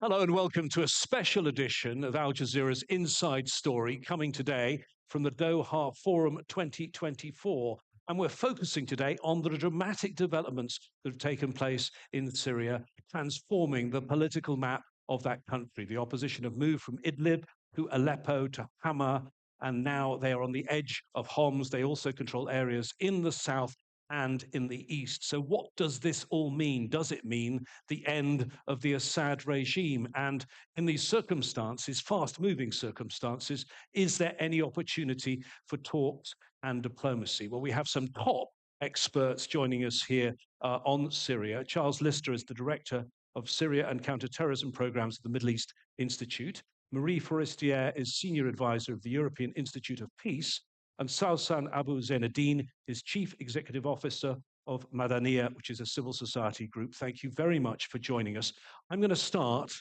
Hello and welcome to a special edition of Al Jazeera's Inside Story, coming today from the Doha Forum 2024. And we're focusing today on the dramatic developments that have taken place in Syria, transforming the political map of that country. The opposition have moved from Idlib to Aleppo to Hama, and now they are on the edge of Homs. They also control areas in the south and in the east. So what does this all mean? Does it mean the end of the Assad regime? And in these circumstances, fast-moving circumstances, is there any opportunity for talks and diplomacy? Well, we have some top experts joining us here on Syria. Charles Lister is the director of Syria and counterterrorism programs at the Middle East Institute. Marie Forestier is senior advisor of the European Institute of Peace, and Salsan Abu Zainuddin is Chief Executive Officer of Madaniya, which is a civil society group. Thank you very much for joining us. I'm going to start,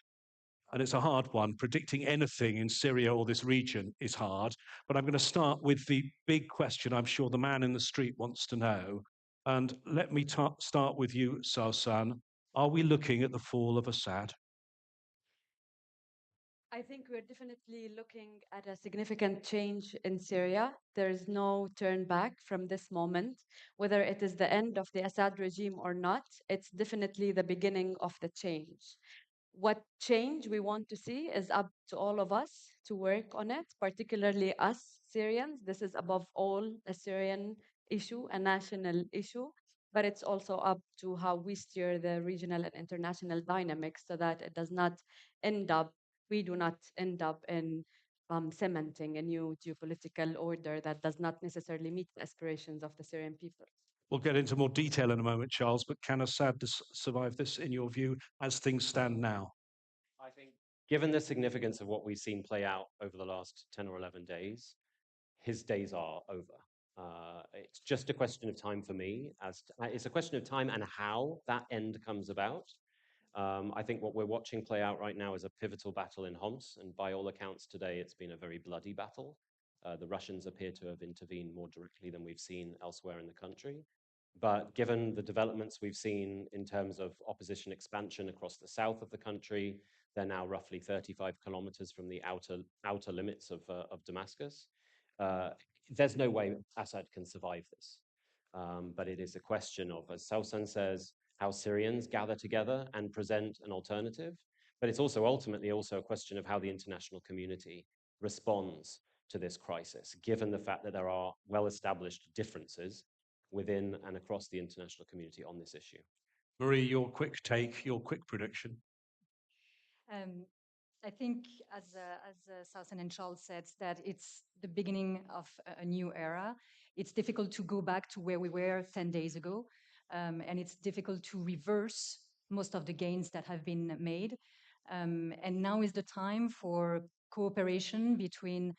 and it's a hard one. Predicting anything in Syria or this region is hard, but I'm going to start with the big question I'm sure the man in the street wants to know. And let me start with you, Salsan. Are we looking at the fall of Assad? I think we're definitely looking at a significant change in Syria. There is no turn back from this moment. Whether it is the end of the Assad regime or not, it's definitely the beginning of the change. What change we want to see is up to all of us to work on it, particularly us Syrians. This is above all a Syrian issue, a national issue, but it's also up to how we steer the regional and international dynamics so that it does not end up we do not end up in cementing a new geopolitical order that does not necessarily meet the aspirations of the Syrian people. We'll get into more detail in a moment, Charles, but can Assad survive this, in your view, as things stand now? I think, given the significance of what we've seen play out over the last 10 or 11 days, his days are over. It's just a question of time for me. It's a question of time and how that end comes about. I think what we're watching play out right now is a pivotal battle in Homs, and by all accounts today, it's been a very bloody battle. The Russians appear to have intervened more directly than we've seen elsewhere in the country. But given the developments we've seen in terms of opposition expansion across the south of the country, they're now roughly 35 kilometers from the outer limits of Damascus. There's no way Assad can survive this. But it is a question of, as Sausan says, how Syrians gather together and present an alternative. But it's also ultimately also a question of how the international community responds to this crisis, given the fact that there are well-established differences within and across the international community on this issue. Marie, your quick take, your quick prediction. I think, as Sausan and Charles said, that it's the beginning of a new era. It's difficult to go back to where we were 10 days ago, and it's difficult to reverse most of the gains that have been made. And now is the time for cooperation between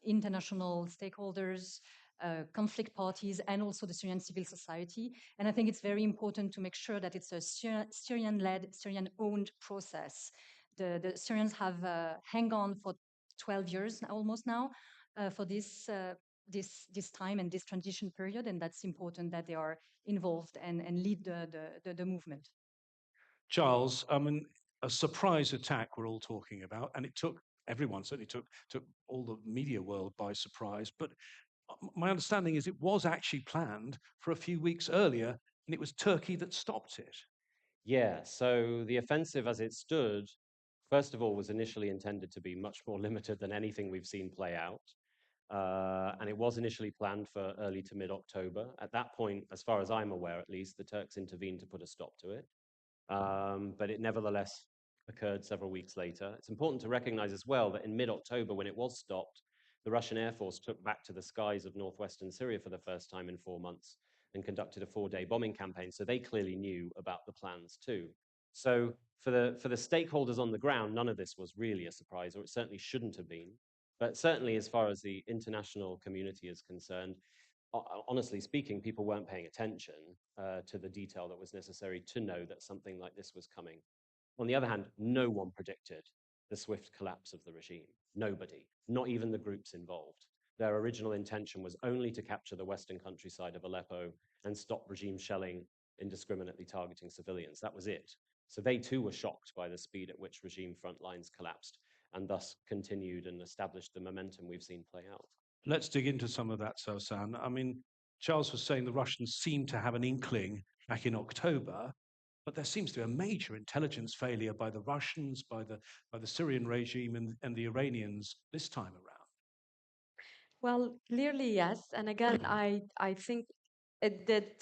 international stakeholders, conflict parties, and also the Syrian civil society. And I think it's very important to make sure that it's a Syrian-led, Syrian-owned process. The Syrians have hung on for 12 years almost now for this time and this transition period, and that's important that they are involved and lead the movement. Charles, I mean, a surprise attack we're all talking about, and it took everyone, certainly took all the media world by surprise. But my understanding is it was actually planned for a few weeks earlier, and it was Turkey that stopped it. Yeah, so the offensive as it stood, first of all, was initially intended to be much more limited than anything we've seen play out. And it was initially planned for early to mid-October. At that point, as far as I'm aware at least, the Turks intervened to put a stop to it. But it nevertheless occurred several weeks later. It's important to recognize as well that in mid-October, when it was stopped, the Russian Air Force took back to the skies of northwestern Syria for the first time in 4 months and conducted a 4-day bombing campaign. So they clearly knew about the plans too. So for the stakeholders on the ground, none of this was really a surprise, or it certainly shouldn't have been. But certainly as far as the international community is concerned, honestly speaking, people weren't paying attention to the detail that was necessary to know that something like this was coming. On the other hand, no one predicted the swift collapse of the regime. Nobody, not even the groups involved. Their original intention was only to capture the western countryside of Aleppo and stop regime shelling indiscriminately targeting civilians. That was it. So they too were shocked by the speed at which regime front lines collapsed and thus continued and established the momentum we've seen play out. Let's dig into some of that, Sausan. I mean, Charles was saying the Russians seem to have an inkling back in October, but there seems to be a major intelligence failure by the Russians, by the Syrian regime, and the Iranians this time around. Well, clearly, yes. And again, I think it did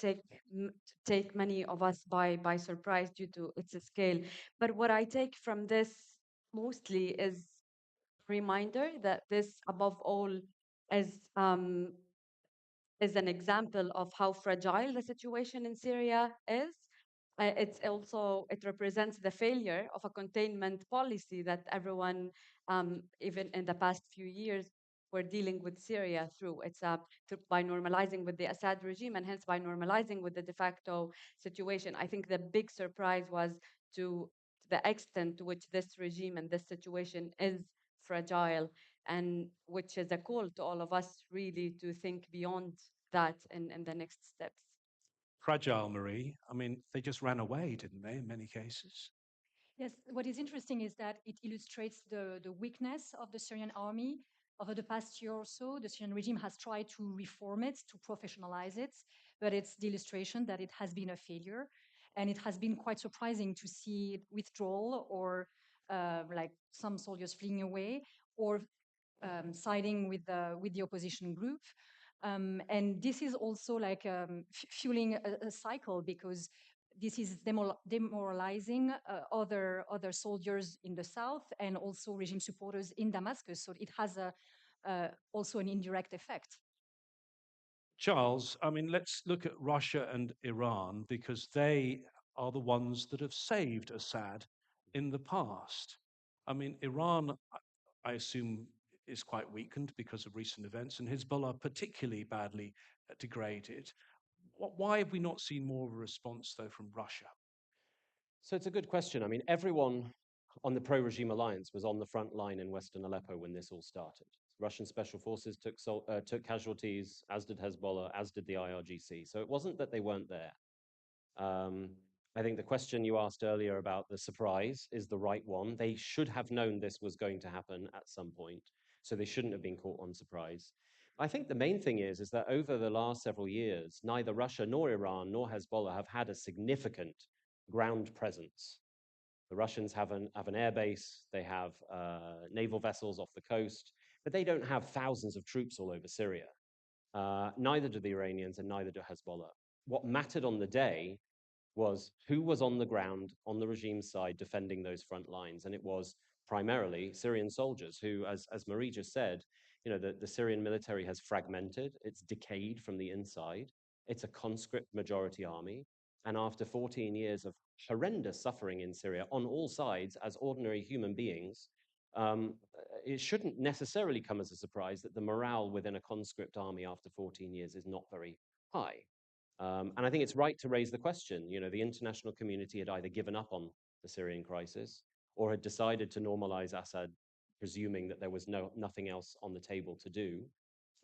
take many of us by surprise due to its scale. But what I take from this mostly is a reminder that this, above all, is is an example of how fragile the situation in Syria is. It represents the failure of a containment policy that everyone, even in the past few years, were dealing with Syria through. By normalizing with the Assad regime and hence by normalizing with the de facto situation. I think the big surprise was to the extent to which this regime and this situation is fragile, and which is a call to all of us really to think beyond that in the next steps. Fragile, Marie. I mean, they just ran away, didn't they, in many cases? Yes, what is interesting is that it illustrates the weakness of the Syrian army. Over the past year or so, the Syrian regime has tried to reform it, to professionalize it, but it's the illustration that it has been a failure. And it has been quite surprising to see withdrawal or like some soldiers fleeing away or siding with the opposition group. And this is also like fueling a cycle because this is demoralizing other soldiers in the south and also regime supporters in Damascus. So it has also an indirect effect. Charles, I mean, let's look at Russia and Iran because they are the ones that have saved Assad in the past. I mean, Iran, I assume, is quite weakened because of recent events, and Hezbollah particularly badly degraded. Why have we not seen more of a response, though, from Russia? So it's a good question. I mean, everyone on the pro-regime alliance was on the front line in Western Aleppo when this all started. Russian special forces took casualties, as did Hezbollah, as did the IRGC. So it wasn't that they weren't there. I think the question you asked earlier about the surprise is the right one. They should have known this was going to happen at some point, so they shouldn't have been caught on surprise. I think the main thing is that over the last several years, neither Russia nor Iran nor Hezbollah have had a significant ground presence. The Russians have an air base, they have naval vessels off the coast, but they don't have thousands of troops all over Syria. Neither do the Iranians and neither do Hezbollah. What mattered on the day was who was on the ground on the regime side defending those front lines. And it was primarily Syrian soldiers who, as Marie just said, the Syrian military has fragmented, it's decayed from the inside, it's a conscript majority army. And after 14 years of horrendous suffering in Syria on all sides as ordinary human beings, it shouldn't necessarily come as a surprise that the morale within a conscript army after 14 years is not very high. And I think it's right to raise the question. The international community had either given up on the Syrian crisis or had decided to normalize Assad, presuming that there was nothing else on the table to do.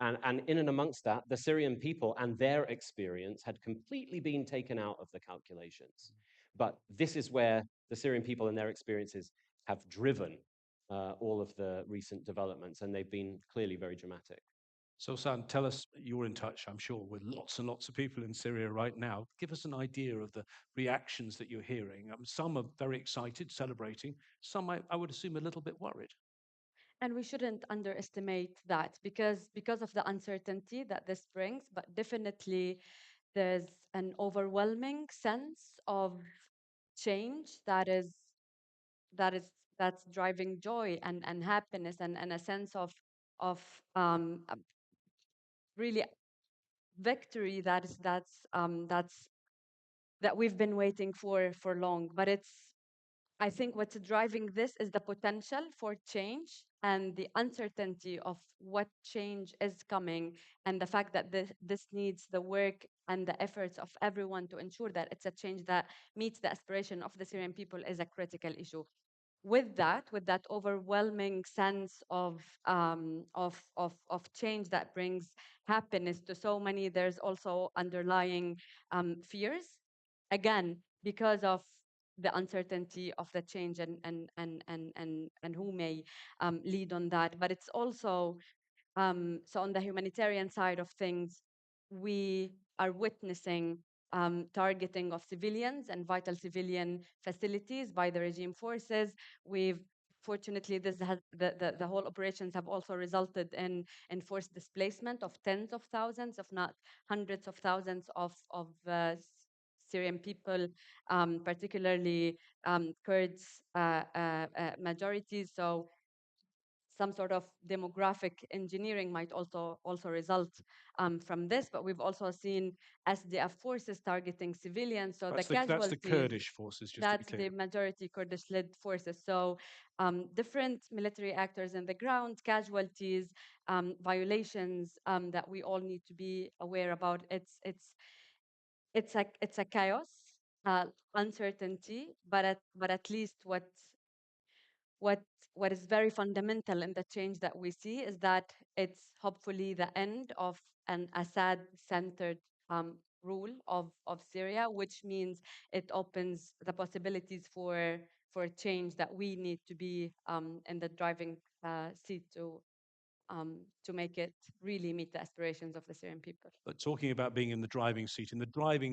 And in and amongst that, the Syrian people and their experience had completely been taken out of the calculations. But this is where the Syrian people and their experiences have driven all of the recent developments, and they've been clearly very dramatic. So, San, tell us, you're in touch, I'm sure, with lots and lots of people in Syria right now. Give us an idea of the reactions that you're hearing. Some are very excited, celebrating. Some, I would assume, a little bit worried. And we shouldn't underestimate that because of the uncertainty that this brings, but definitely there's an overwhelming sense of change that's driving joy and happiness and a sense of really victory that we've been waiting for long. But I think what's driving this is the potential for change and the uncertainty of what change is coming, and the fact that this needs the work and the efforts of everyone to ensure that it's a change that meets the aspiration of the Syrian people is a critical issue. With that overwhelming sense of change that brings happiness to so many, there's also underlying fears, again because of the uncertainty of the change and who may lead on that. But it's also so on the humanitarian side of things, we are witnessing targeting of civilians and vital civilian facilities by the regime forces. We've Fortunately, this has the whole operations have also resulted in enforced displacement of tens of thousands, if not hundreds of thousands of Syrian people, particularly Kurds majorities. So some sort of demographic engineering might also result from this. But we've also seen SDF forces targeting civilians. So That's the that's the casualties, Kurdish forces, just to be that's clear. the majority Kurdish-led forces. So different military actors in the ground, casualties, violations that we all need to be aware about. It's a chaos, uncertainty, but at least what what is very fundamental in the change that we see is that it's hopefully the end of an Assad-centered rule of Syria, which means it opens the possibilities for change that we need to be in the driving seat to make it really meet the aspirations of the Syrian people. But talking about being in the driving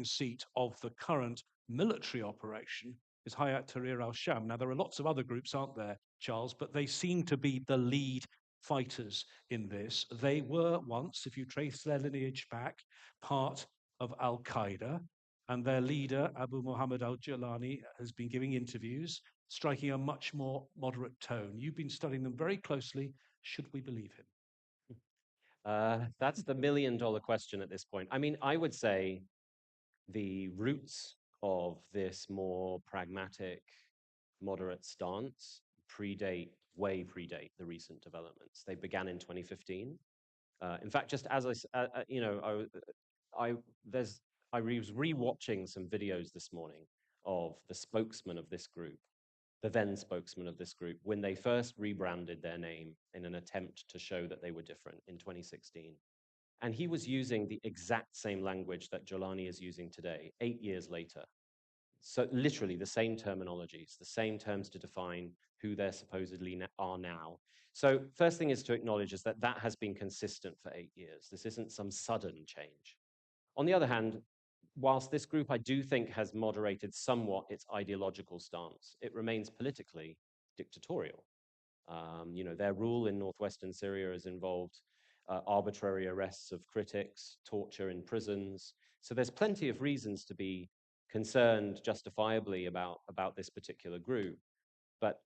seat of the current military operation is Hayat Tahrir al-Sham. Now, there are lots of other groups, aren't there, Charles, but they seem to be the lead fighters in this. They were once, if you trace their lineage back, part of al-Qaeda, and their leader, Abu Muhammad al-Jilani, has been giving interviews, striking a much more moderate tone. You've been studying them very closely. Should we believe him? That's the million-dollar question at this point. I mean, I would say the roots of this more pragmatic, moderate stance way predate the recent developments. They began in 2015. In fact, just as you know, I there's I was rewatching some videos this morning of the spokesman of this group, the then spokesman of this group, when they first rebranded their name in an attempt to show that they were different in 2016. And he was using the exact same language that Jolani is using today, 8 years later. So literally the same terminologies, the same terms to define who they supposedly are now. So first thing is to acknowledge is that that has been consistent for 8 years. This isn't some sudden change. On the other hand, whilst this group I do think has moderated somewhat its ideological stance, it remains politically dictatorial. Their rule in northwestern Syria has involved arbitrary arrests of critics, torture in prisons. So there's plenty of reasons to be concerned justifiably about this particular group. But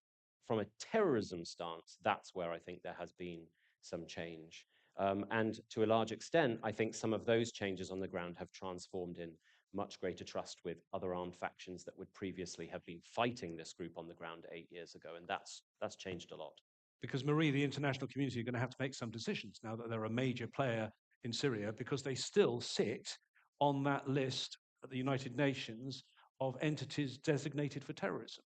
from a terrorism stance, that's where I think there has been some change. And to a large extent, I think some of those changes on the ground have transformed in much greater trust with other armed factions that would previously have been fighting this group on the ground 8 years ago. And that's changed a lot. Because, Marie, the international community are going to have to make some decisions now that they're a major player in Syria, because they still sit on that list at the United Nations of entities designated for terrorism.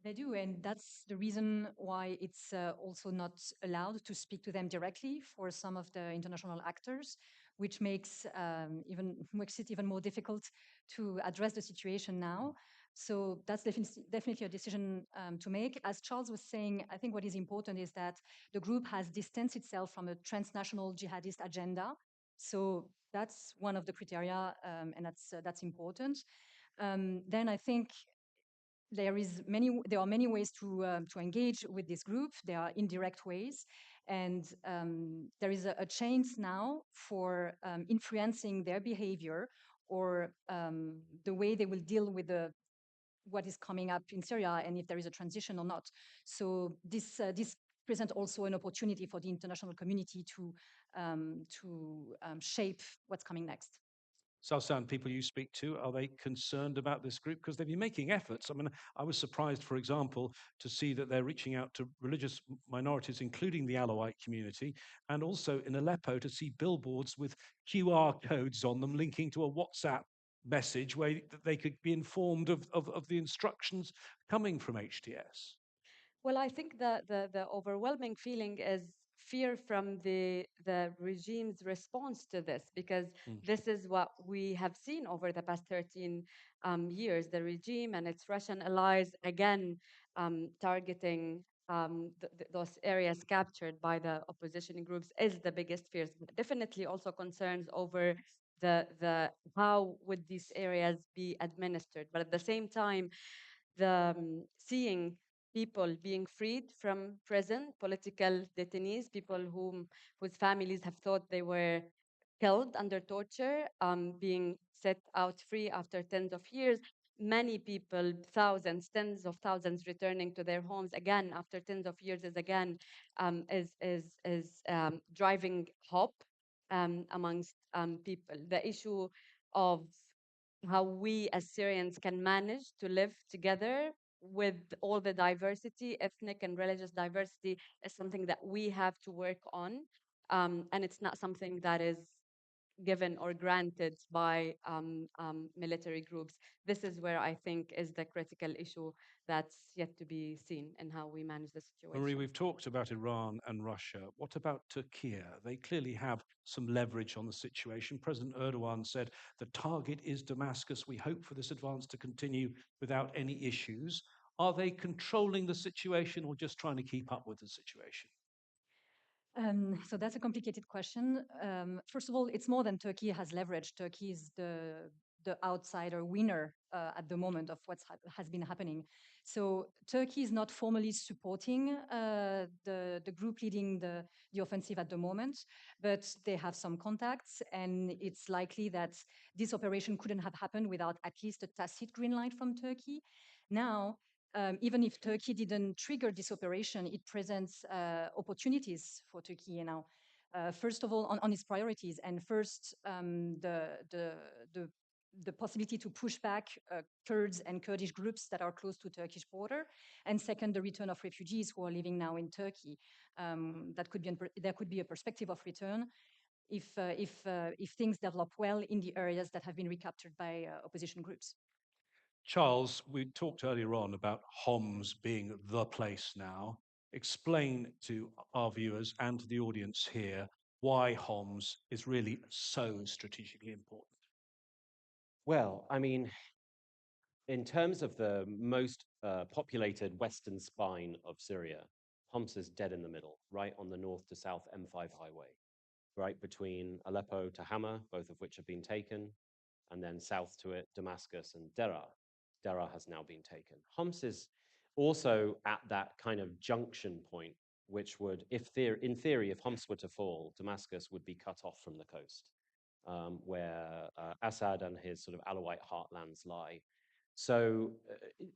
They do, and that's the reason why it's also not allowed to speak to them directly for some of the international actors, which makes it even more difficult to address the situation now. So that's definitely a decision to make. As Charles was saying, I think what is important is that the group has distanced itself from a transnational jihadist agenda. So that's one of the criteria, and that's important. Then I think there are many ways to engage with this group. There are indirect ways, and there is a chance now for influencing their behavior or the way they will deal with what is coming up in Syria and if there is a transition or not. So this presents also an opportunity for the international community to shape what's coming next. Salsan, people you speak to, are they concerned about this group? Because they've been making efforts. I mean, I was surprised, for example, to see that they're reaching out to religious minorities, including the Alawite community, and also in Aleppo to see billboards with QR codes on them linking to a WhatsApp message where they could be informed of the instructions coming from HTS. Well, I think the overwhelming feeling is fear from the regime's response to this, because Mm. this is what we have seen over the past 13 years. The regime and its Russian allies again targeting those areas captured by the opposition groups is the biggest fears. But definitely also concerns over the how would these areas be administered. But at the same time, the seeing people being freed from prison, political detainees, people whose families have thought they were killed under torture, being set out free after tens of years. Many people, thousands, tens of thousands, returning to their homes again after tens of years is again driving hope amongst people. The issue of how we as Syrians can manage to live together with all the diversity, ethnic and religious diversity, is something that we have to work on. And it's not something that is given or granted by military groups. This is where I think is the critical issue that's yet to be seen in how we manage the situation. Marie, we've talked about Iran and Russia. What about Turkey? They clearly have some leverage on the situation. President Erdogan said the target is Damascus. We hope for this advance to continue without any issues. Are they controlling the situation or just trying to keep up with the situation? So that's a complicated question. First of all, it's more than Turkey has leverage. Turkey is the outsider winner at the moment of what has been happening. So Turkey is not formally supporting the group leading the offensive at the moment, but they have some contacts, and it's likely that this operation couldn't have happened without at least a tacit green light from Turkey. Now, even if Turkey didn't trigger this operation, it presents opportunities for Turkey now. First of all, on its priorities, and first, the possibility to push back Kurds and Kurdish groups that are close to Turkish border, and second, the return of refugees who are living now in Turkey. There could be a perspective of return if things develop well in the areas that have been recaptured by opposition groups. Charles, we talked earlier on about Homs being the place now. Explain to our viewers and to the audience here why Homs is really so strategically important. Well, I mean, in terms of the most populated western spine of Syria, Homs is dead in the middle, right on the north to south M5 highway, right between Aleppo to Hama, both of which have been taken, and then south to it, Damascus and Deraa. Deraa has now been taken. Homs is also at that kind of junction point, which would, in theory, if Homs were to fall, Damascus would be cut off from the coast, where Assad and his sort of Alawite heartlands lie. So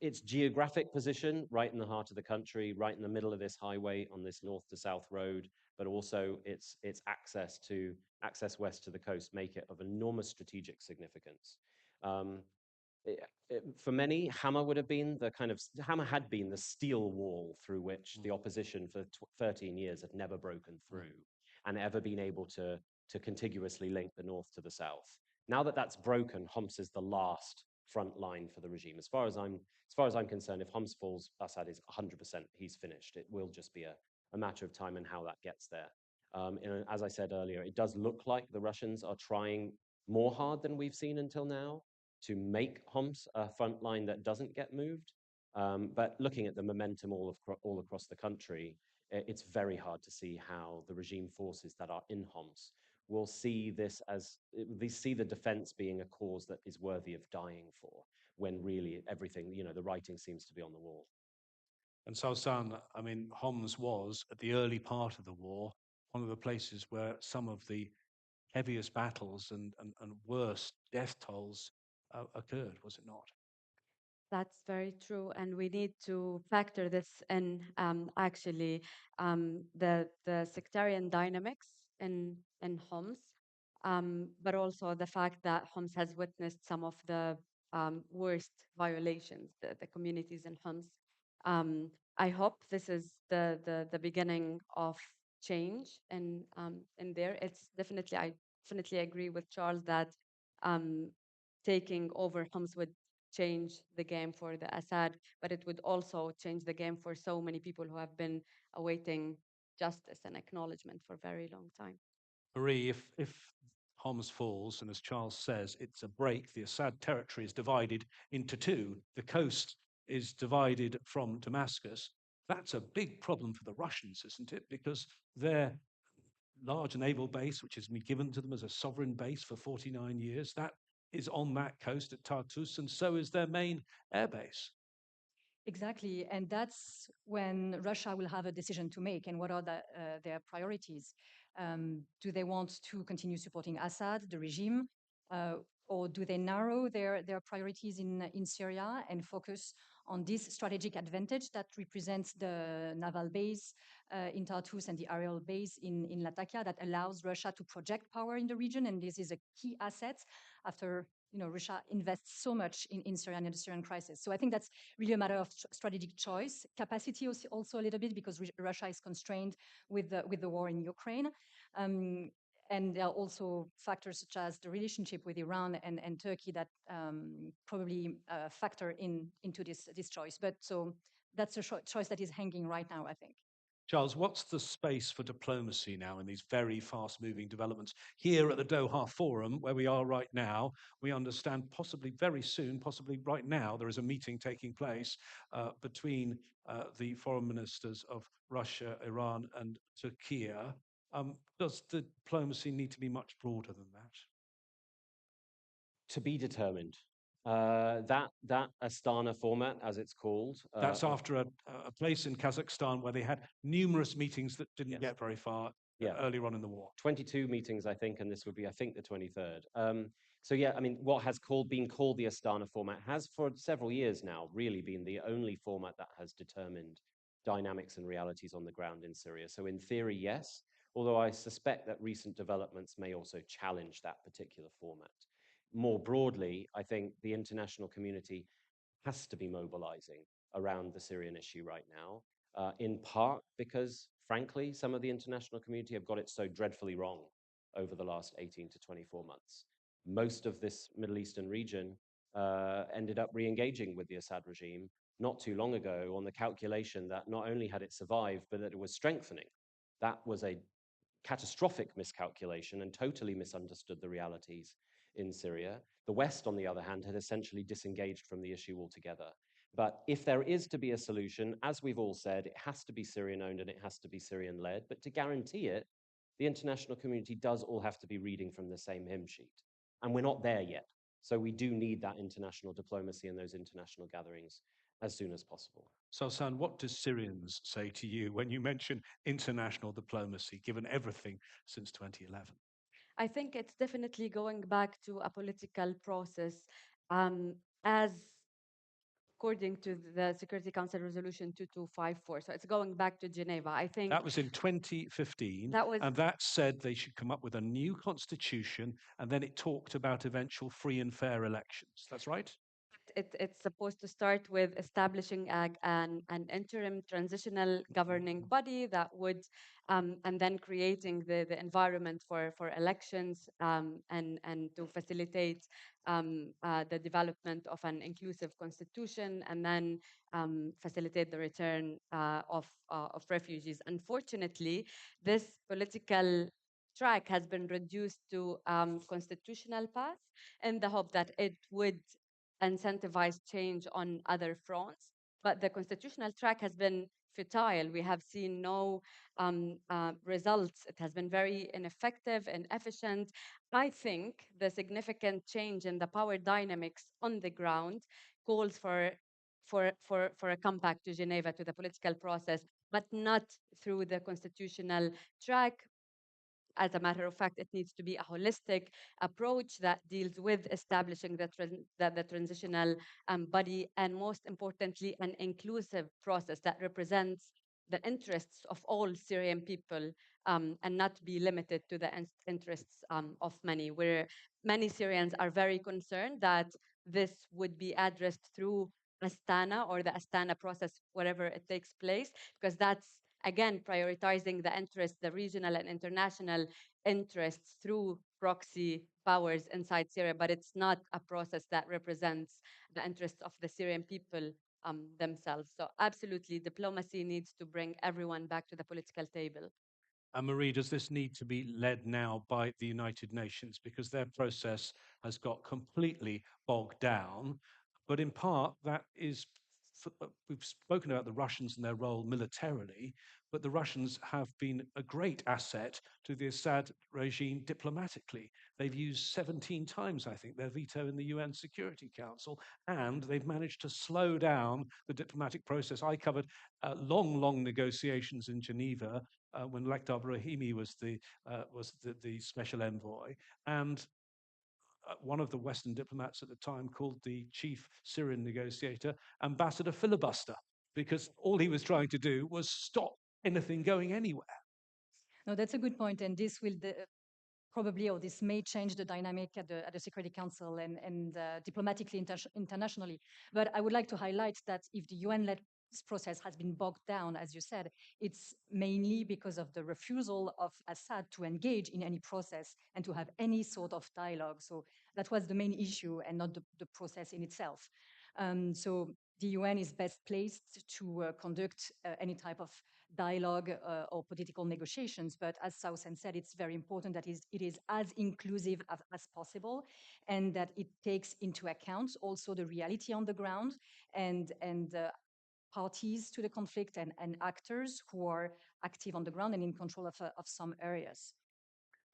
its geographic position, right in the heart of the country, right in the middle of this highway on this north to south road, but also its access west to the coast, make it of enormous strategic significance. For many, Hama had been the steel wall through which the opposition for 13 years had never broken through and ever been able to contiguously link the north to the south. Now that that's broken, Homs is the last front line for the regime. As far as I'm concerned, if Homs falls, Assad is 100%, he's finished. It will just be a matter of time and how that gets there. And as I said earlier, it does look like the Russians are trying more hard than we've seen until now to make Homs a front line that doesn't get moved. But looking at the momentum all across the country, it's very hard to see how the regime forces that are in Homs will see this as they see the defense being a cause that is worthy of dying for, when really everything, the writing seems to be on the wall. And Sausan, I mean, Homs was, at the early part of the war, one of the places where some of the heaviest battles and worst death tolls occurred, was it not? That's very true, and we need to factor this in. Actually, the sectarian dynamics in Homs, but also the fact that Homs has witnessed some of the worst violations, the communities in Homs. I hope this is the beginning of change in there. It's definitely I definitely agree with Charles that taking over Homs would change the game for the Assad, but it would also change the game for so many people who have been awaiting justice and acknowledgement for a very long time. Marie, if Homs falls, and as Charles says, it's a break, the Assad territory is divided into two, the coast is divided from Damascus, that's a big problem for the Russians, isn't it? Because their large naval base, which has been given to them as a sovereign base for 49 years, that is on that coast at Tartus, and so is their main airbase. Exactly, and that's when Russia will have a decision to make. And what are their priorities? Do they want to continue supporting Assad, the regime, or do they narrow their priorities in Syria and focus on this strategic advantage that represents the naval base in Tartus and the aerial base in Latakia that allows Russia to project power in the region? And this is a key asset after Russia invests so much in Syria and the Syrian crisis. So I think that's really a matter of strategic choice, capacity also a little bit because Russia is constrained with the war in Ukraine. And there are also factors such as the relationship with Iran and Turkey that probably factor into this choice. But so that's a choice that is hanging right now, I think. Charles, what's the space for diplomacy now in these very fast-moving developments? Here at the Doha Forum, where we are right now, we understand possibly very soon, possibly right now, there is a meeting taking place between the foreign ministers of Russia, Iran, and Turkey. Does diplomacy need to be much broader than that? To be determined. That Astana format, as it's called. That's after a place in Kazakhstan where they had numerous meetings that didn't get very far earlier on in the war. 22 meetings, I think, and this would be, I think, the 23rd. So yeah, I mean, what has been called the Astana format has for several years now really been the only format that has determined dynamics and realities on the ground in Syria. So in theory, yes, although I suspect that recent developments may also challenge that particular format. More broadly, I think the international community has to be mobilizing around the Syrian issue right now, in part because, frankly, some of the international community have got it so dreadfully wrong over the last 18 to 24 months. Most of this Middle Eastern region ended up re-engaging with the Assad regime not too long ago on the calculation that not only had it survived, but that it was strengthening. That was a catastrophic miscalculation and totally misunderstood the realities in Syria. The West, on the other hand, had essentially disengaged from the issue altogether. But if there is to be a solution, as we've all said, it has to be Syrian-owned and it has to be Syrian-led. But to guarantee it, the international community does all have to be reading from the same hymn sheet. And we're not there yet. So we do need that international diplomacy and those international gatherings as soon as possible. Sultan, what do Syrians say to you when you mention international diplomacy, given everything since 2011? I think it's definitely going back to a political process as according to the Security Council Resolution 2254. So it's going back to Geneva. I think that was in 2015, and that said they should come up with a new constitution, and then it talked about eventual free and fair elections. That's right? It's supposed to start with establishing an interim transitional governing body that would, and then creating the environment for elections and to facilitate the development of an inclusive constitution, and then facilitate the return of refugees. Unfortunately, this political track has been reduced to constitutional path in the hope that it would incentivize change on other fronts. But the constitutional track has been futile. We have seen no results. It has been very ineffective and inefficient. I think the significant change in the power dynamics on the ground calls for a comeback to Geneva, to the political process, but not through the constitutional track. As a matter of fact, it needs to be a holistic approach that deals with establishing the transitional body, and most importantly, an inclusive process that represents the interests of all Syrian people and not be limited to the interests of many, where many Syrians are very concerned that this would be addressed through Astana or the Astana process, wherever it takes place, because that's again prioritizing the interests, the regional and international interests through proxy powers inside Syria, but it's not a process that represents the interests of the Syrian people themselves. So absolutely, diplomacy needs to bring everyone back to the political table. And Marie, does this need to be led now by the United Nations? Because their process has got completely bogged down. But in part, that is, we've spoken about the Russians and their role militarily, but the Russians have been a great asset to the Assad regime diplomatically. They've used 17 times, I think, their veto in the UN Security Council, and they've managed to slow down the diplomatic process. I covered long negotiations in Geneva when Lakhdar Brahimi was the special envoy, and one of the Western diplomats at the time called the chief Syrian negotiator Ambassador Filibuster, because all he was trying to do was stop anything going anywhere. No, that's a good point, and this will probably, or this may change the dynamic at the Security Council and diplomatically internationally. But I would like to highlight that if the UN-led process has been bogged down, as you said, it's mainly because of the refusal of Assad to engage in any process and to have any sort of dialogue. So that was the main issue and not the process in itself. So the UN is best placed to conduct any type of dialogue or political negotiations. But as Sausen said, it's very important that it is as inclusive as possible, and that it takes into account also the reality on the ground and parties to the conflict and actors who are active on the ground and in control of some areas.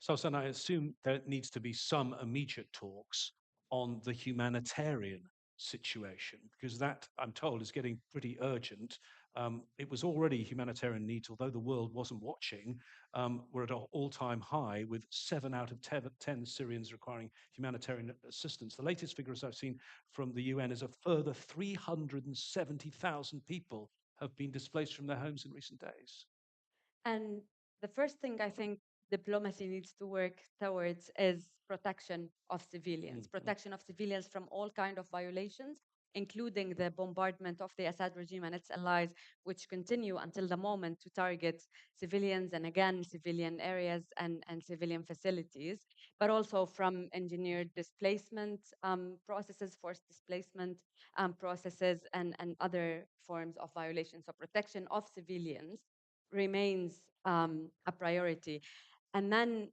So, I assume there needs to be some immediate talks on the humanitarian situation, because that, I'm told, is getting pretty urgent. It was already humanitarian needs, although the world wasn't watching. We're at an all-time high with 7 out of 10 Syrians requiring humanitarian assistance. The latest figures I've seen from the UN is a further 370,000 people have been displaced from their homes in recent days. And the first thing I think diplomacy needs to work towards is protection of civilians, protection of civilians from all kind of violations, including the bombardment of the Assad regime and its allies, which continue until the moment to target civilians and again civilian areas and civilian facilities, but also from engineered displacement processes, forced displacement processes, and other forms of violations. So protection of civilians remains a priority. And then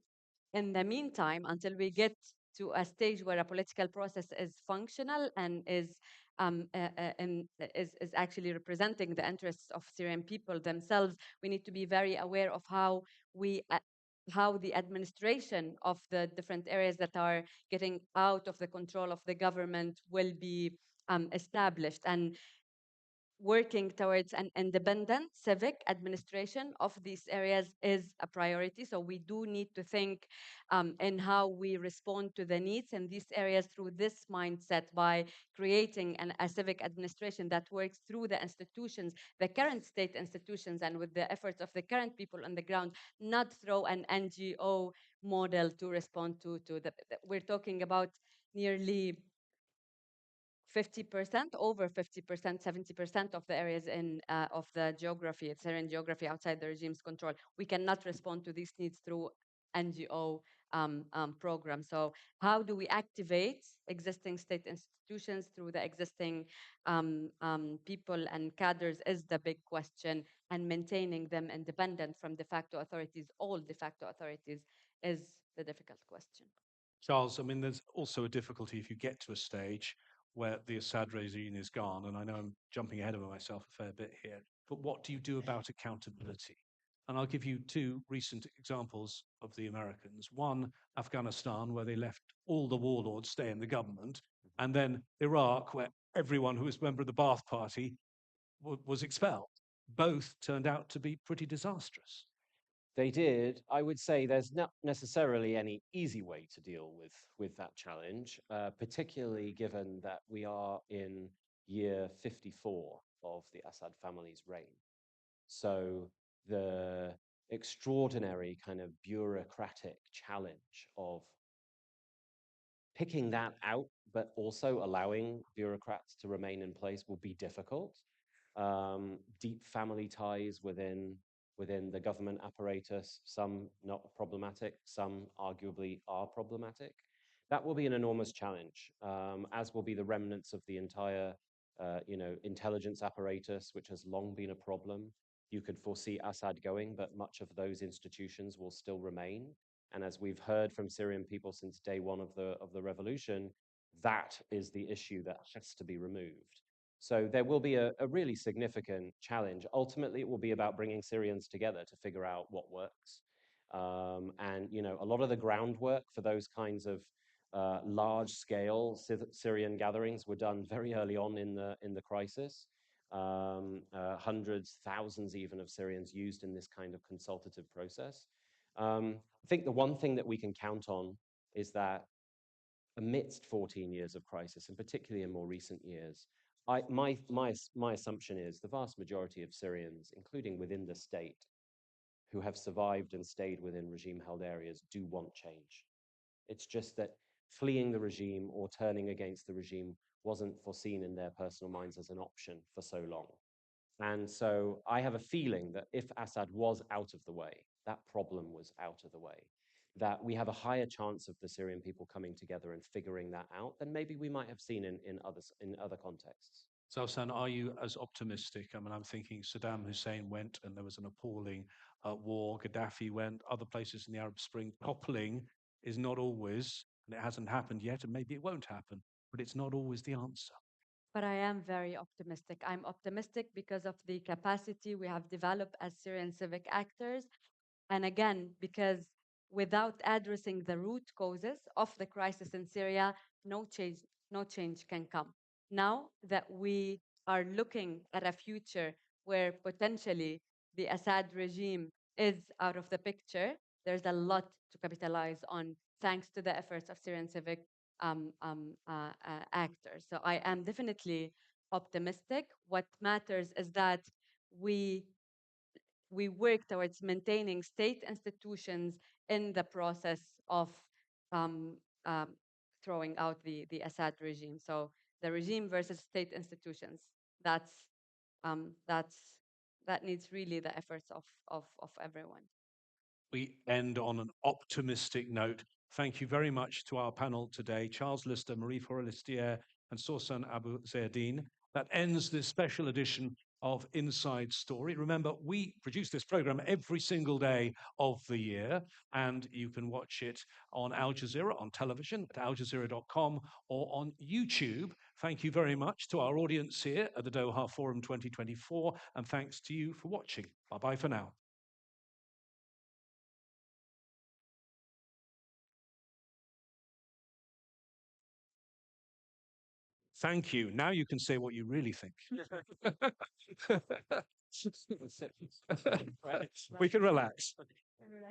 in the meantime, until we get to a stage where a political process is functional and is actually representing the interests of Syrian people themselves, we need to be very aware of how the administration of the different areas that are getting out of the control of the government will be established. And working towards an independent civic administration of these areas is a priority. So we do need to think in how we respond to the needs in these areas through this mindset, by creating a civic administration that works through the institutions, the current state institutions, and with the efforts of the current people on the ground, not through an NGO model to respond to we're talking about nearly 50%, over 50%, 70% of the areas of the geography, Syrian geography outside the regime's control. We cannot respond to these needs through NGO programs. So how do we activate existing state institutions through the existing people and cadres is the big question, and maintaining them independent from de facto authorities, all de facto authorities, is the difficult question. Charles, I mean, there's also a difficulty if you get to a stage where the Assad regime is gone, and I know I'm jumping ahead of myself a fair bit here, but what do you do about accountability? And I'll give you 2 recent examples of the Americans. One, Afghanistan, where they left all the warlords stay in the government, and then Iraq, where everyone who was a member of the Ba'ath Party was expelled. Both turned out to be pretty disastrous. They did. I would say there's not necessarily any easy way to deal with that challenge, particularly given that we are in year 54 of the Assad family's reign. So the extraordinary kind of bureaucratic challenge of picking that out, but also allowing bureaucrats to remain in place will be difficult. Deep family ties within the government apparatus, some not problematic, some arguably are problematic. That will be an enormous challenge, as will be the remnants of the entire intelligence apparatus, which has long been a problem. You could foresee Assad going, but much of those institutions will still remain. And as we've heard from Syrian people since day one of the revolution, that is the issue that has to be removed. So there will be a really significant challenge. Ultimately, it will be about bringing Syrians together to figure out what works. And a lot of the groundwork for those kinds of large-scale Syrian gatherings were done very early on in the crisis. Hundreds, thousands even of Syrians used in this kind of consultative process. I think the one thing that we can count on is that amidst 14 years of crisis, and particularly in more recent years, my assumption is the vast majority of Syrians, including within the state, who have survived and stayed within regime-held areas, do want change. It's just that fleeing the regime or turning against the regime wasn't foreseen in their personal minds as an option for so long. And so I have a feeling that if Assad was out of the way, that problem was out of the way, that we have a higher chance of the Syrian people coming together and figuring that out than maybe we might have seen in other contexts. Zalsan, are you as optimistic? I mean, I'm thinking Saddam Hussein went and there was an appalling war. Gaddafi went, other places in the Arab Spring. Toppling is not always, and it hasn't happened yet, and maybe it won't happen, but it's not always the answer. But I am very optimistic. I'm optimistic because of the capacity we have developed as Syrian civic actors. And again, because without addressing the root causes of the crisis in Syria, no change can come. Now that we are looking at a future where potentially the Assad regime is out of the picture, there's a lot to capitalize on thanks to the efforts of Syrian civic actors. So I am definitely optimistic. What matters is that we work towards maintaining state institutions in the process of um, um, throwing out the Assad regime. So the regime versus state institutions. That's that needs really the efforts of everyone. We end on an optimistic note. Thank you very much to our panel today, Charles Lister, Marie Forestier, and Sorsan Abu Zayedin. That ends this special edition of Inside Story. Remember, we produce this program every single day of the year, and you can watch it on Al Jazeera on television at aljazeera.com or on YouTube. Thank you very much to our audience here at the Doha Forum 2024, and thanks to you for watching. Bye-bye for now. Thank you. Now you can say what you really think. We can relax.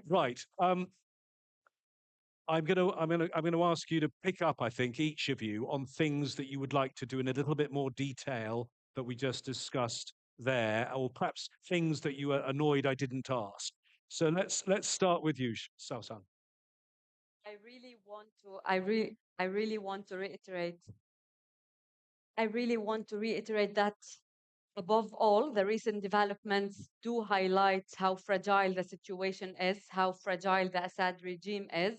Right. I'm going to ask you to pick up, I think, each of you on things that you would like to do in a little bit more detail that we just discussed there, or perhaps things that you are annoyed I didn't ask. So let's start with you, Sausan. I really want to reiterate. I really want to reiterate that above all, the recent developments do highlight how fragile the situation is, how fragile the Assad regime is,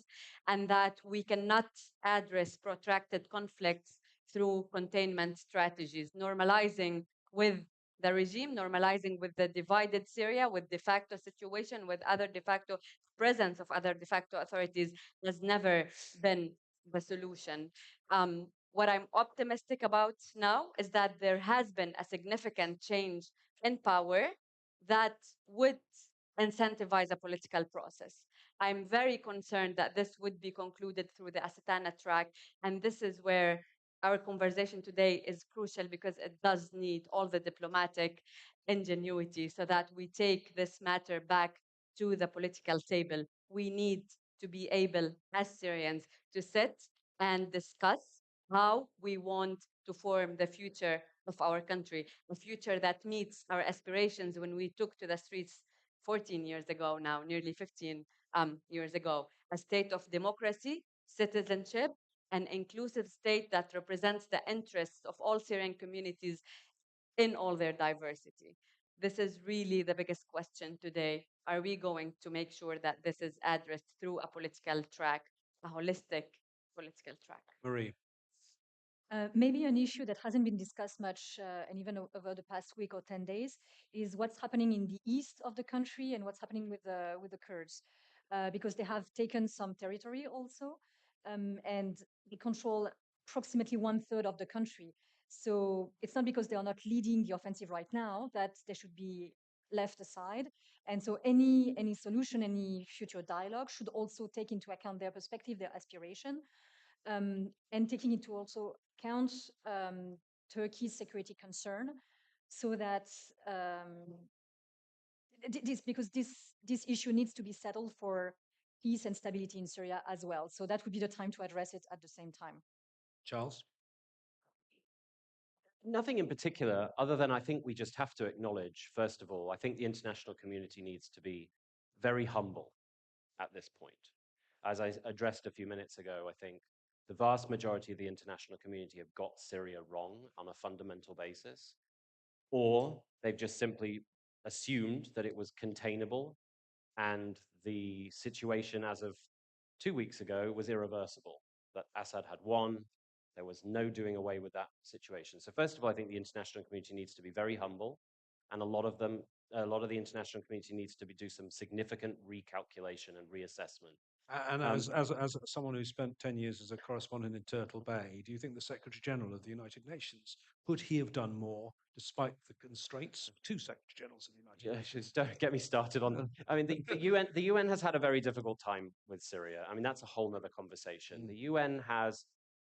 and that we cannot address protracted conflicts through containment strategies, normalizing with the regime, normalizing with the divided Syria, with de facto situation, with other de facto presence of other de facto authorities has never been the solution. What I'm optimistic about now is that there has been a significant change in power that would incentivize a political process. I'm very concerned that this would be concluded through the Asatana track, and this is where our conversation today is crucial because it does need all the diplomatic ingenuity so that we take this matter back to the political table. We need to be able, as Syrians, to sit and discuss how we want to form the future of our country, a future that meets our aspirations when we took to the streets 14 years ago now, nearly 15 years ago, a state of democracy, citizenship, an inclusive state that represents the interests of all Syrian communities in all their diversity. This is really the biggest question today. Are we going to make sure that this is addressed through a political track, a holistic political track? Marie. Maybe an issue that hasn't been discussed much, and even over the past week or 10 days, is what's happening in the east of the country and what's happening with the Kurds, because they have taken some territory also, and they control approximately 1/3 of the country. So it's not because they are not leading the offensive right now that they should be left aside. And so any solution, any future dialogue should also take into account their perspective, their aspiration, and taking into also account Turkey's security concern, so that because this issue needs to be settled for peace and stability in Syria as well. So that would be the time to address it at the same time. Charles? Nothing in particular, other than I think we just have to acknowledge, first of all, I think the international community needs to be very humble at this point. As I addressed a few minutes ago, I think the vast majority of the international community have got Syria wrong on a fundamental basis, or they've just simply assumed that it was containable and the situation as of 2 weeks ago was irreversible, that Assad had won. There was no doing away with that situation. So first of all, I think the international community needs to be very humble, and a lot of the international community needs to do some significant recalculation and reassessment. And as someone who spent 10 years as a correspondent in Turtle Bay, do you think the Secretary General of the United Nations, could he have done more despite the constraints of two Secretary Generals of the United Nations? Don't get me started on. I mean, the UN has had a very difficult time with Syria. I mean, that's a whole nother conversation. The UN has,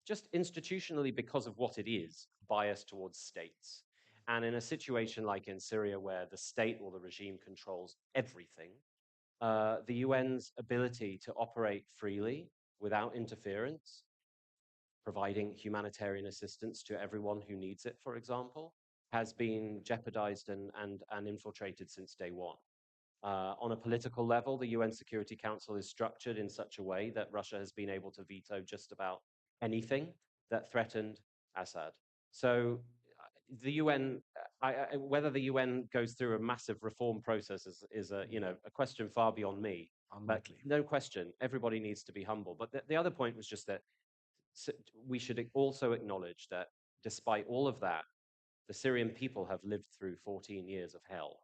just institutionally because of what it is, biased towards states. And in a situation like in Syria, where the state or the regime controls everything, the UN's ability to operate freely without interference, providing humanitarian assistance to everyone who needs it, for example, has been jeopardized and infiltrated since day one. On a political level, the UN Security Council is structured in such a way that Russia has been able to veto just about anything that threatened Assad. So the UN, whether the UN goes through a massive reform process is a question far beyond me. Unlikely. But no question, everybody needs to be humble. But the other point was just that we should also acknowledge that despite all of that, the Syrian people have lived through 14 years of hell.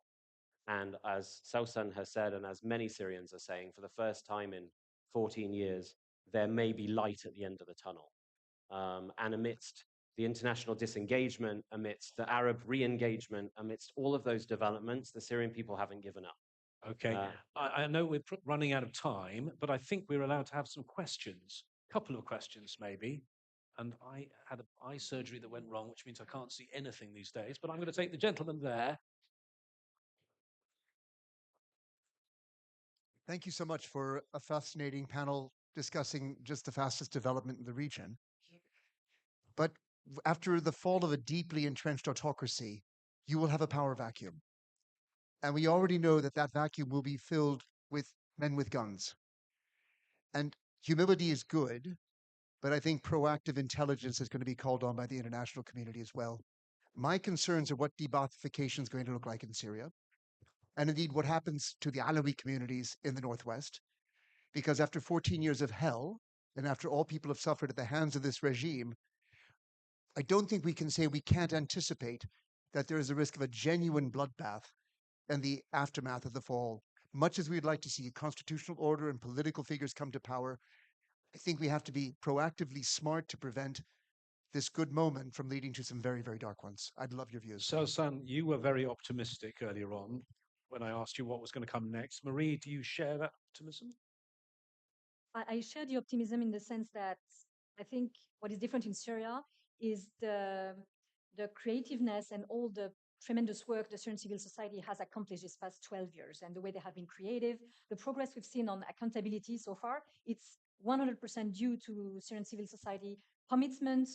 And as Sausan has said, and as many Syrians are saying, for the first time in 14 years, there may be light at the end of the tunnel. And amidst the international disengagement, amidst the Arab re-engagement, amidst all of those developments, the Syrian people haven't given up. Okay. I know we're running out of time, but I think we're allowed to have some questions, a couple of questions maybe. And I had an eye surgery that went wrong, which means I can't see anything these days, but I'm going to take the gentleman there. Thank you so much for a fascinating panel discussing just the fastest development in the region. But after the fall of a deeply entrenched autocracy, you will have a power vacuum. And we already know that that vacuum will be filled with men with guns. And humility is good, but I think proactive intelligence is going to be called on by the international community as well. My concerns are what de-Baathification is going to look like in Syria, and indeed what happens to the Alawi communities in the northwest. Because after 14 years of hell, and after all people have suffered at the hands of this regime, I don't think we can say we can't anticipate that there is a risk of a genuine bloodbath in the aftermath of the fall. Much as we'd like to see a constitutional order and political figures come to power, I think we have to be proactively smart to prevent this good moment from leading to some very, very dark ones. I'd love your views. Sausan, you were very optimistic earlier on when I asked you what was going to come next. Marie, do you share that optimism? I share the optimism in the sense that I think what is different in Syria is the creativeness and all the tremendous work the Syrian civil society has accomplished these past 12 years, and the way they have been creative, the progress we've seen on accountability so far, it's 100% due to Syrian civil society commitment,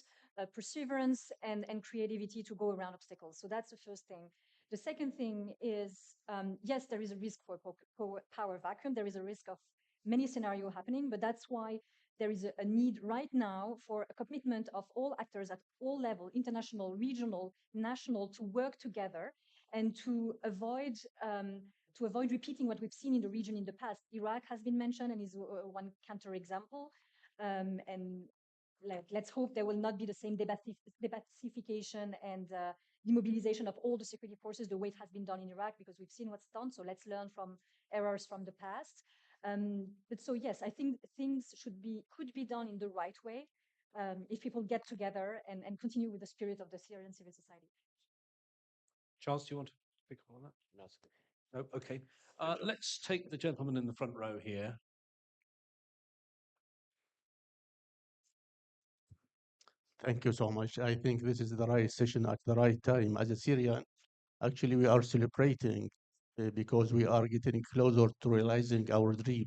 perseverance, and creativity to go around obstacles. So that's the first thing. The second thing is, yes, there is a risk for power vacuum. There is a risk of many scenarios happening, but that's why there is a need right now for a commitment of all actors at all levels, international, regional, national, to work together and to avoid repeating what we've seen in the region in the past. Iraq has been mentioned and is one counterexample. And let's hope there will not be the same debassification and demobilization of all the security forces the way it has been done in Iraq, because we've seen what's done. So let's learn from errors from the past. But so yes, I think things could be done in the right way if people get together and continue with the spirit of the Syrian civil society. Charles, do you want to pick up on that? No, it's good. No, okay. Let's take the gentleman in the front row here. Thank you so much. I think this is the right session at the right time. As a Syrian, actually, we are celebrating because we are getting closer to realizing our dream.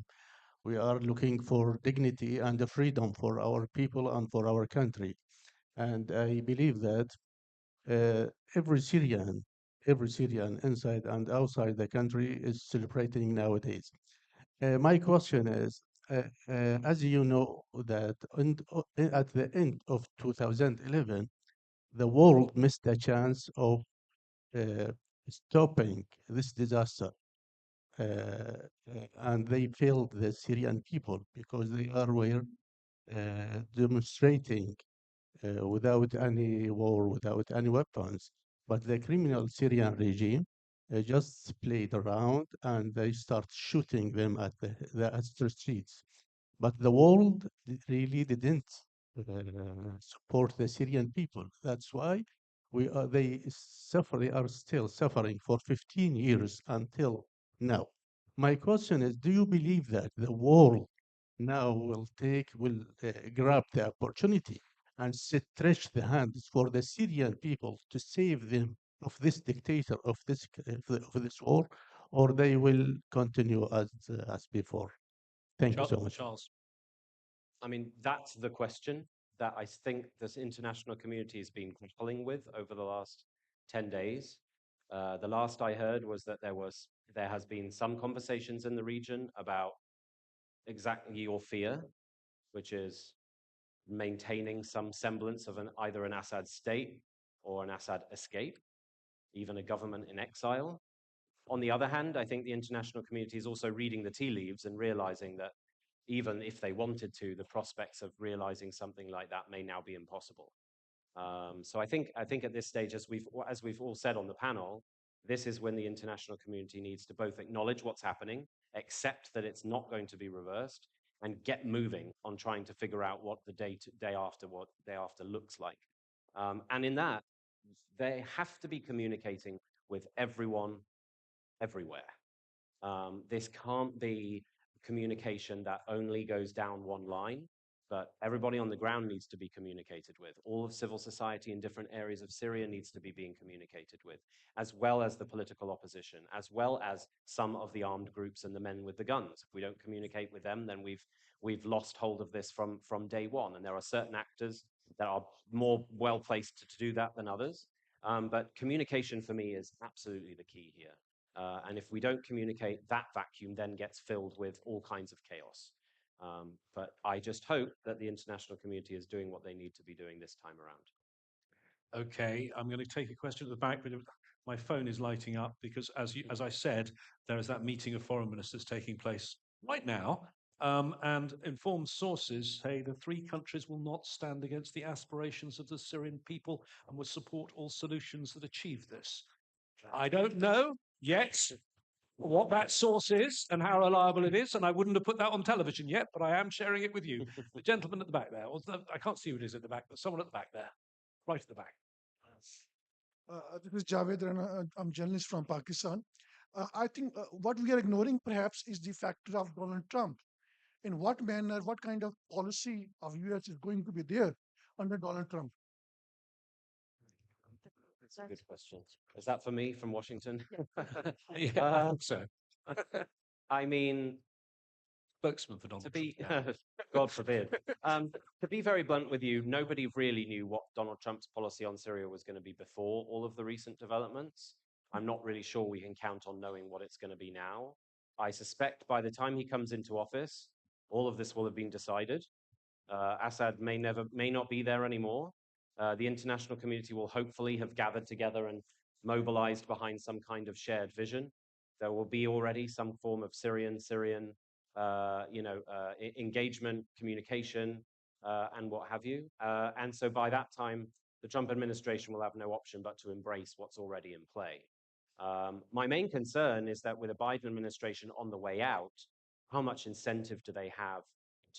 We are looking for dignity and the freedom for our people and for our country. And I believe that every Syrian inside and outside the country is celebrating nowadays. My question is, as you know, that at the end of 2011, the world missed a chance of uh, stopping this disaster. And they failed the Syrian people because they were demonstrating without any war, without any weapons. But the criminal Syrian regime just played around and they start shooting them at the streets. But the world really didn't support the Syrian people. That's why they are still suffering for 15 years until now. My question is, do you believe that the world now will grab the opportunity and stretch the hands for the Syrian people to save them of this dictator, of this war, or they will continue as before? Thank you so much. Charles. I mean, that's the question that I think this international community has been grappling with over the last 10 days. The last I heard was that there has been some conversations in the region about exactly your fear, which is maintaining some semblance of either an Assad state or an Assad escape, even a government in exile. On the other hand, I think the international community is also reading the tea leaves and realizing that even if they wanted to, the prospects of realizing something like that may now be impossible. So I think at this stage, as we've all said on the panel, this is when the international community needs to both acknowledge what's happening, accept that it's not going to be reversed, and get moving on trying to figure out what the day after looks like. And in that, they have to be communicating with everyone, everywhere. This can't be communication that only goes down one line, but everybody on the ground needs to be communicated with. All of civil society in different areas of Syria needs to be being communicated with, as well as the political opposition, as well as some of the armed groups and the men with the guns. If we don't communicate with them, then we've lost hold of this from day one. And there are certain actors that are more well-placed to do that than others. But communication for me is absolutely the key here. And if we don't communicate, that vacuum then gets filled with all kinds of chaos. But I just hope that the international community is doing what they need to be doing this time around. Okay, I'm going to take a question at the back, but my phone is lighting up because, as I said, there is that meeting of foreign ministers taking place right now. And informed sources say the three countries will not stand against the aspirations of the Syrian people and will support all solutions that achieve this. I don't know yet what that source is and how reliable it is, and I wouldn't have put that on television yet, but I am sharing it with you. The gentleman at the back there, I can't see who it is at the back, but someone at the back there, right at the back. This is Javed, and I'm a journalist from Pakistan. I think what we are ignoring perhaps is the factor of Donald Trump. In what manner, what kind of policy of US is going to be there under Donald Trump? That's a good question. Is that for me from Washington? Yeah, I think so. I mean, Spokesman for Donald Trump. Yeah. God forbid. To be very blunt with you, nobody really knew what Donald Trump's policy on Syria was going to be before all of the recent developments. I'm not really sure we can count on knowing what it's going to be now. I suspect by the time he comes into office, all of this will have been decided. Assad may not be there anymore. The international community will hopefully have gathered together and mobilized behind some kind of shared vision. There will be already some form of Syrian engagement, communication. and what have you. And so by that time, the Trump administration will have no option but to embrace what's already in play. My main concern is that with a Biden administration on the way out, how much incentive do they have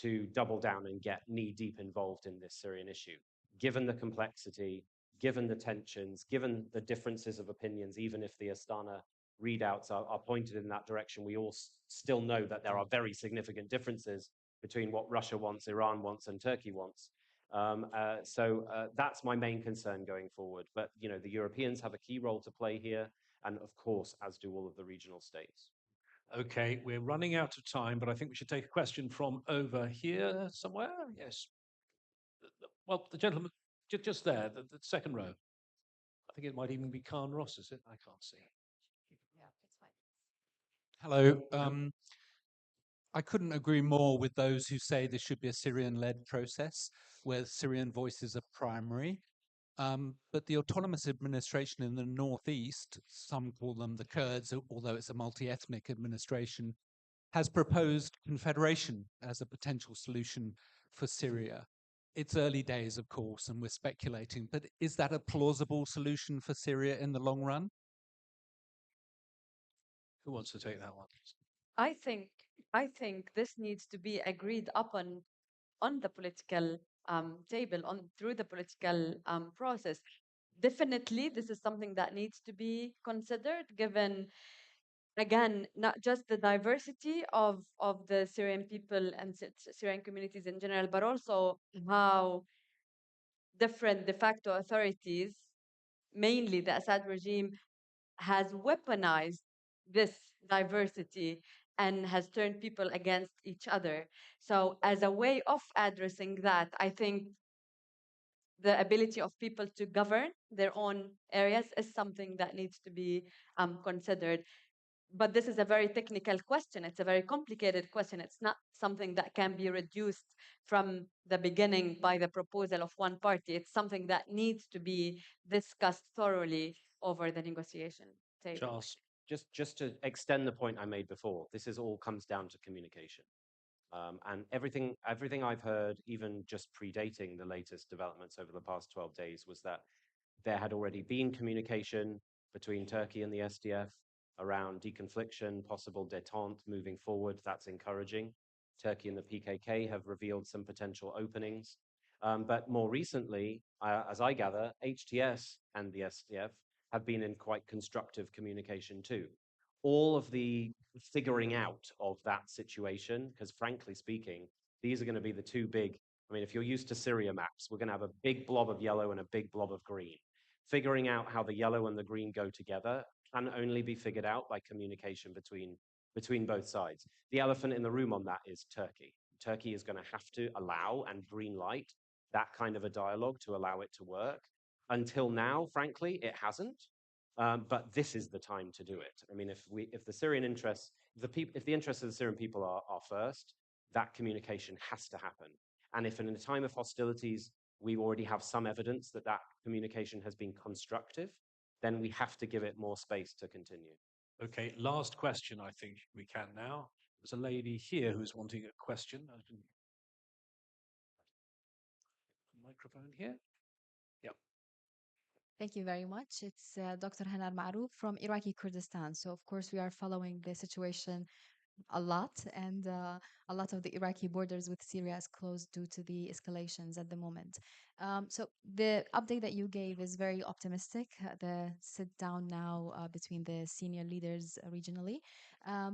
to double down and get knee-deep involved in this Syrian issue, given the complexity, given the tensions, given the differences of opinions, even if the Astana readouts are pointed in that direction, we all still know that there are very significant differences between what Russia wants, Iran wants, and Turkey wants. So that's my main concern going forward. But the Europeans have a key role to play here, and of course, as do all of the regional states. Okay, we're running out of time, but I think we should take a question from over here somewhere. Yes. Well, the gentleman just there, the second row. I think it might even be Khan Ross, is it? I can't see. Yeah, it's fine. Hello. I couldn't agree more with those who say this should be a Syrian-led process where Syrian voices are primary. But the autonomous administration in the northeast, some call them the Kurds, although it's a multi-ethnic administration, has proposed confederation as a potential solution for Syria. It's early days, of course, and we're speculating, but is that a plausible solution for Syria in the long run? Who wants to take that one? I think this needs to be agreed upon on the political table, through the political process. Definitely, this is something that needs to be considered, given, again, not just the diversity of the Syrian people and Syrian communities in general, but also how different de facto authorities, mainly the Assad regime, has weaponized this diversity and has turned people against each other. So, as a way of addressing that, I think the ability of people to govern their own areas is something that needs to be considered. But this is a very technical question. It's a very complicated question. It's not something that can be reduced from the beginning by the proposal of one party. It's something that needs to be discussed thoroughly over the negotiation table. Charles. Just to extend the point I made before, this all comes down to communication. And everything I've heard, even just predating the latest developments over the past 12 days, was that there had already been communication between Turkey and the SDF around deconfliction, possible détente moving forward. That's encouraging. Turkey and the PKK have revealed some potential openings. But more recently, as I gather, HTS and the SDF have been in quite constructive communication too. All of the figuring out of that situation, because frankly speaking, these are going to be the two big, I mean, if you're used to Syria maps, we're going to have a big blob of yellow and a big blob of green. Figuring out how the yellow and the green go together can only be figured out by communication between both sides. The elephant in the room on that is Turkey. Turkey is going to have to allow and green light that kind of a dialogue to allow it to work. Until now, frankly, it hasn't. But this is the time to do it. I mean, if the Syrian interests, if the interests of the Syrian people are first, that communication has to happen. And if in a time of hostilities, we already have some evidence that that communication has been constructive, then we have to give it more space to continue. Okay, last question, I think we can now. There's a lady here who's wanting a question. Microphone here. Yep. Thank you very much. It's Dr. Hanar Marouf from Iraqi Kurdistan. So, of course, we are following the situation a lot, and a lot of the Iraqi borders with Syria is closed due to the escalations at the moment. So the update that you gave is very optimistic, the sit down now between the senior leaders regionally.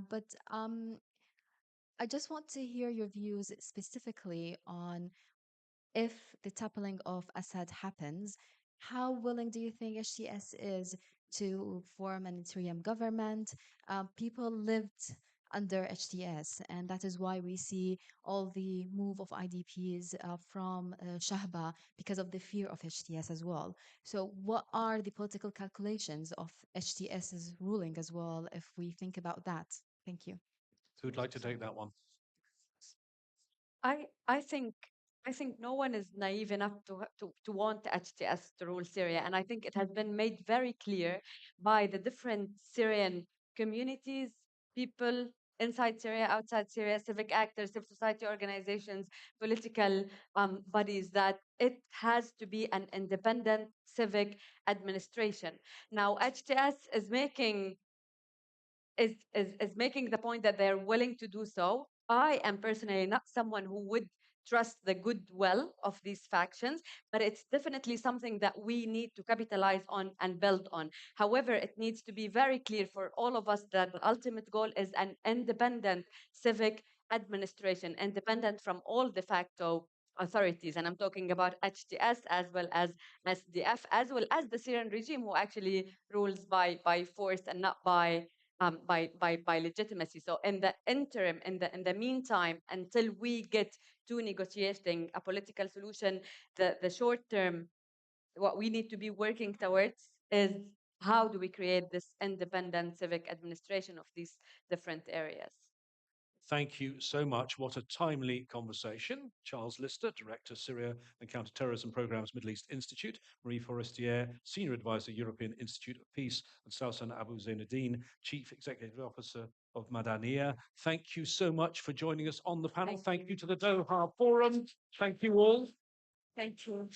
But I just want to hear your views specifically on if the toppling of Assad happens, how willing do you think HTS is to form an interim government? People lived under HTS, and that is why we see all the move of IDPs from Shahba because of the fear of HTS as well. So, what are the political calculations of HTS's ruling as well if we think about that? Thank you. Who'd like to take that one? I think no one is naive enough to want HTS to rule Syria, and I think it has been made very clear by the different Syrian communities, people, inside Syria, outside Syria, civic actors, civil society organizations, political bodies, that it has to be an independent civic administration. Now, HTS is making making the point that they're willing to do so. I am personally not someone who would trust the goodwill of these factions, but it's definitely something that we need to capitalize on and build on. However, it needs to be very clear for all of us that the ultimate goal is an independent civic administration, independent from all de facto authorities. And I'm talking about HTS as well as SDF, as well as the Syrian regime, who actually rules by force and not by legitimacy. So in the interim, in the meantime, until we get to negotiating a political solution, the short term, what we need to be working towards is how do we create this independent civic administration of these different areas. Thank you so much. What a timely conversation. Charles Lister, Director, Syria and Counterterrorism Programs, Middle East Institute; Marie Forestier, Senior Advisor, European Institute of Peace; and Sausan Abu Zainuddin, Chief Executive Officer of Madaniya. Thank you so much for joining us on the panel. Thank you to the Doha Forum. Thank you all. Thank you.